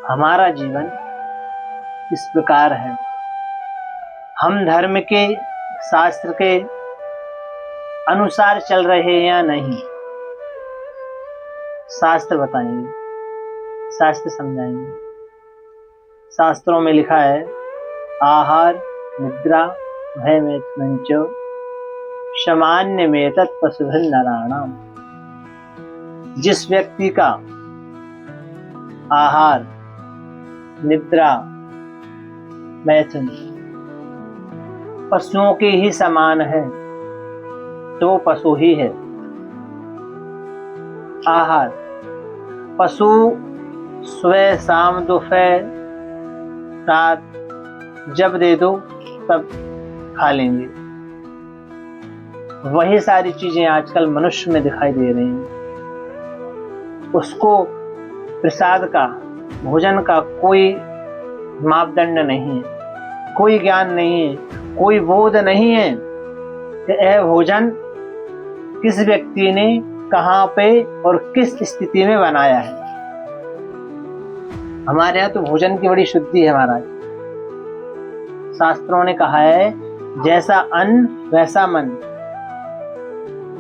हमारा जीवन इस प्रकार है। हम धर्म के शास्त्र के अनुसार चल रहे हैं या नहीं, शास्त्र बताएंगे, शास्त्र समझाएंगे। शास्त्रों में लिखा है आहार निद्रा भयमेतमंच सामान्य में तत्पशुभिः नराणाम। जिस व्यक्ति का आहार निद्रा मैथुन पशुओं के ही समान है तो पशु ही है। आहार पशु सुबह शाम दोपहर रात जब दे दो तब खा लेंगे। वही सारी चीजें आजकल मनुष्य में दिखाई दे रही हैं। उसको प्रसाद का भोजन का कोई मापदंड नहीं है, कोई ज्ञान नहीं है, कोई बोध नहीं है कि यह भोजन किस व्यक्ति ने कहाँ पे और किस स्थिति में बनाया है। हमारे यहाँ तो भोजन की बड़ी शुद्धि है महाराज। शास्त्रों ने कहा है जैसा अन्न वैसा मन,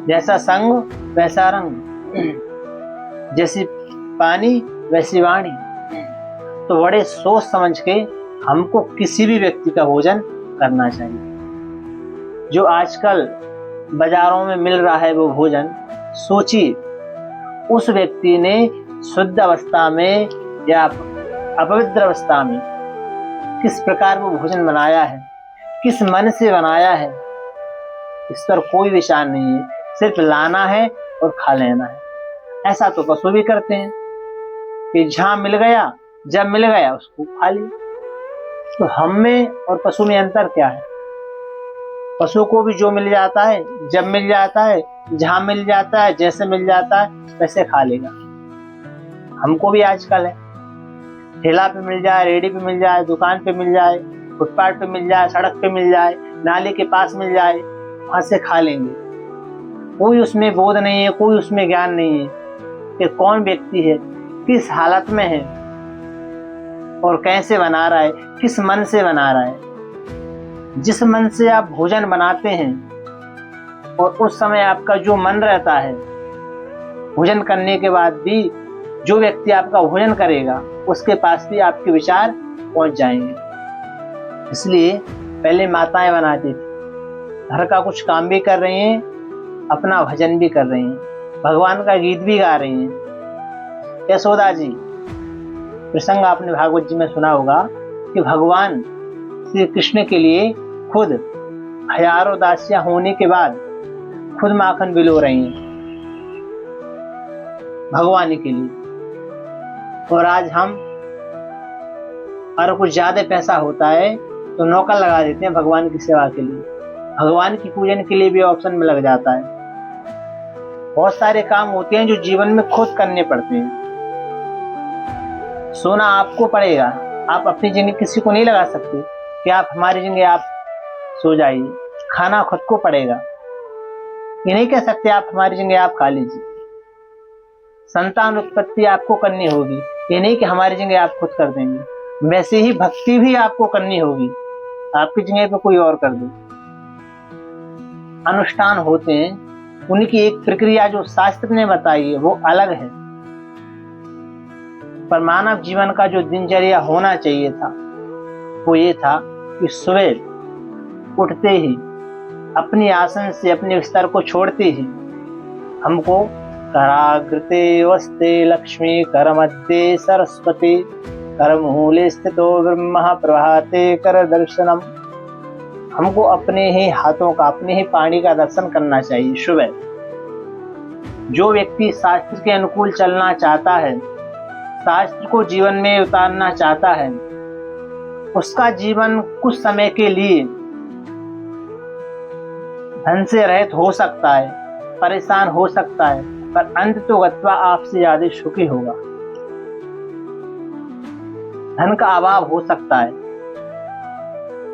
जैसा संग वैसा रंग, जैसी पानी वैसी वाणी। तो बड़े सोच समझ के हमको किसी भी व्यक्ति का भोजन करना चाहिए। जो आजकल बाजारों में मिल रहा है वो भोजन, सोचिए उस व्यक्ति ने शुद्ध अवस्था में या अपवित्र अवस्था में किस प्रकार वो भोजन बनाया है, किस मन से बनाया है। इस पर कोई विचार नहीं है, सिर्फ लाना है और खा लेना है। ऐसा तो पशु भी करते हैं कि जहां मिल गया जब मिल गया उसको खा लिया। तो हम में और पशु में अंतर क्या है? पशु को भी जो मिल जाता है जब मिल जाता है जहां मिल जाता है जैसे मिल जाता है वैसे खा लेगा। हमको भी आजकल है, ठेला पे मिल जाए, रेडी पे मिल जाए, दुकान पे मिल जाए, फुटपाथ पे मिल जाए, सड़क पे मिल जाए, नाले के पास मिल जाए, वहां से खा लेंगे। कोई उसमें बोध नहीं है, कोई उसमें ज्ञान नहीं है कि कौन व्यक्ति है, किस हालत में है और कैसे बना रहा है, किस मन से बना रहा है। जिस मन से आप भोजन बनाते हैं और उस समय आपका जो मन रहता है, भोजन करने के बाद भी जो व्यक्ति आपका भोजन करेगा उसके पास भी आपके विचार पहुंच जाएंगे। इसलिए पहले माताएं बनाती थी, घर का कुछ काम भी कर रही हैं, अपना भजन भी कर रही हैं, भगवान का गीत भी गा रही हैं। यशोदा जी प्रसंग आपने भागवत जी में सुना होगा कि भगवान श्री कृष्ण के लिए खुद हजारों दासियां होने के बाद खुद माखन बिलो रही हैं भगवान के लिए। और आज हम अगर कुछ ज्यादा पैसा होता है तो नौकर लगा देते हैं भगवान की सेवा के लिए, भगवान की पूजन के लिए भी ऑप्शन में लग जाता है। बहुत सारे काम होते हैं जो जीवन में खुद करने पड़ते हैं। सोना आपको पड़ेगा, आप अपनी जगह किसी को नहीं लगा सकते कि आप हमारी जगह आप सो जाइए। खाना खुद को पड़ेगा, ये नहीं कह सकते आप हमारी जगह आप खा लीजिए। संतान उत्पत्ति आपको करनी होगी, ये नहीं कि हमारी जगह आप खुद कर देंगे। वैसे ही भक्ति भी आपको करनी होगी, आपकी जगह पे कोई और कर दे। अनुष्ठान होते हैं, उनकी एक प्रक्रिया जो शास्त्र ने बताई है वो अलग है। पर मानव जीवन का जो दिनचर्या होना चाहिए था वो ये था कि सुबह उठते ही अपनी आसन से अपने बिस्तर को छोड़ते ही हमको कराग्रते वस्ते लक्ष्मी करमध्ये सरस्वती करमूले स्थितो ब्रह्म प्रभाते कर दर्शनम। हमको अपने ही हाथों का, अपने ही पानी का दर्शन करना चाहिए सुबह। जो व्यक्ति शास्त्र के अनुकूल चलना चाहता है, शास्त्र को जीवन में उतारना चाहता है, उसका जीवन कुछ समय के लिए धन से रहित हो सकता है, परेशान हो सकता है, पर अंत तो गत्वा आपसे ज्यादा सुखी होगा। धन का अभाव हो सकता है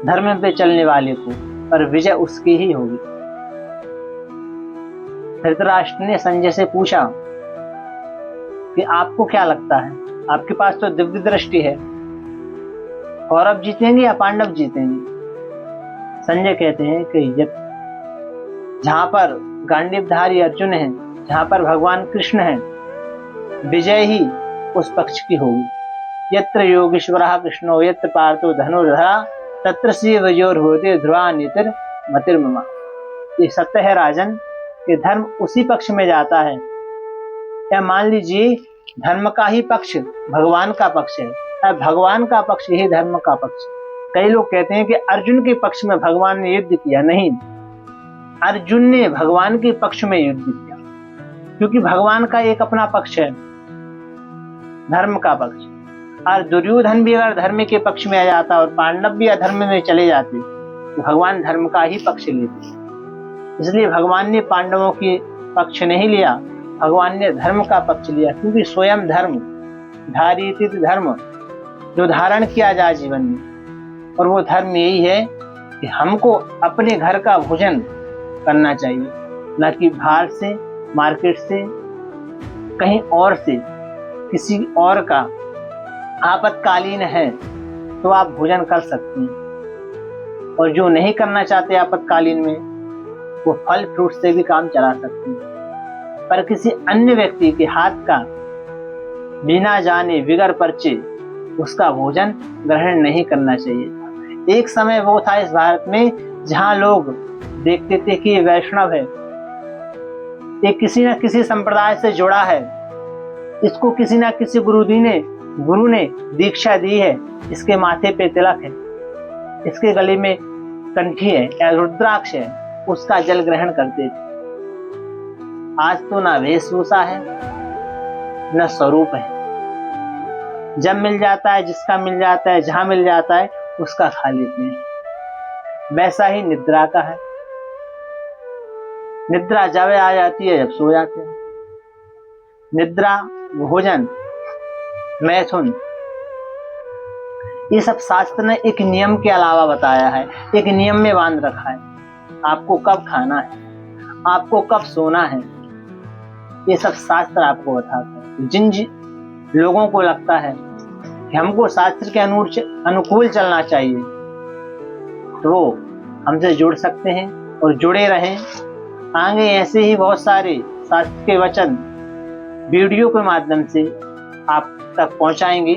धर्म पे चलने वाले को, पर विजय उसकी ही होगी। धृतराष्ट्र ने संजय से पूछा कि आपको क्या लगता है आपके पास तो दिव्य दृष्टि है। कौरव जीतेंगे या पांडव जीतेंगे? संजय कहते हैं कि जहां पर गांडीवधारी अर्जुन है, जहां पर भगवान कृष्ण है, विजय ही उस पक्ष की होगी। यत्र योगीश्वरः कृष्णो यत्र पार्थो धनुर्धरा तत्र श्री विजयोर होते ध्रुवा नीतिर मतिर्ममा। ये सत्य है राजन कि धर्म उसी पक्ष में जाता है। या मान लीजिए धर्म का ही पक्ष भगवान का पक्ष है, भगवान का पक्ष ही धर्म का पक्ष। कई लोग कहते हैं कि अर्जुन के पक्ष में भगवान ने युद्ध किया। नहीं, अर्जुन ने भगवान के पक्ष में युद्ध किया, क्योंकि भगवान का एक अपना पक्ष है, धर्म का पक्ष। और दुर्योधन भी अगर धर्म के पक्ष में आ जाता और पांडव भी अधर्म में चले जाते तो भगवान धर्म का ही पक्ष लेते। इसलिए भगवान ने पांडवों के पक्ष नहीं लिया, भगवान ने धर्म का पक्ष लिया, क्योंकि स्वयं धर्म धारित धर्म जो धारण किया जाए जीवन में, और वो धर्म यही है कि हमको अपने घर का भोजन करना चाहिए, न कि बाहर से, मार्केट से, कहीं और से, किसी और का आपातकालीन है तो आप भोजन कर सकते हैं। और जो नहीं करना चाहते आपातकालीन में, वो फल फ्रूट से भी काम चला सकते हैं। पर किसी अन्य व्यक्ति के हाथ का बिना जाने बिगर परचे उसका भोजन ग्रहण नहीं करना चाहिए। एक समय वो था इस भारत में जहां लोग देखते थे कि ये वैष्णव है, ये किसी न किसी संप्रदाय से जुड़ा है, इसको किसी न किसी गुरु ने दीक्षा दी है, इसके माथे पे तिलक है, इसके गले में कंठी है या रुद्राक्ष है, उसका जल ग्रहण करते थे। आज तो ना वेशभूषा है न स्वरूप है। जब मिल जाता है, जिसका मिल जाता है, जहां मिल जाता है उसका खा लेते हैं। वैसा ही निद्रा का है। निद्रा जब आ जाती है जब सो जाते हैं। निद्रा, भोजन, मैथुन, ये सब शास्त्र ने एक नियम के अलावा बताया है, एक नियम में बांध रखा है। आपको कब खाना है, आपको कब सोना है, ये सब शास्त्र आपको बताता है। जिन लोगों को लगता है कि हमको शास्त्र के अनुकूल चलना चाहिए, तो वो हमसे जुड़ सकते हैं और जुड़े रहें। आगे ऐसे ही बहुत सारे शास्त्र के वचन वीडियो के माध्यम से आप तक पहुंचाएंगे।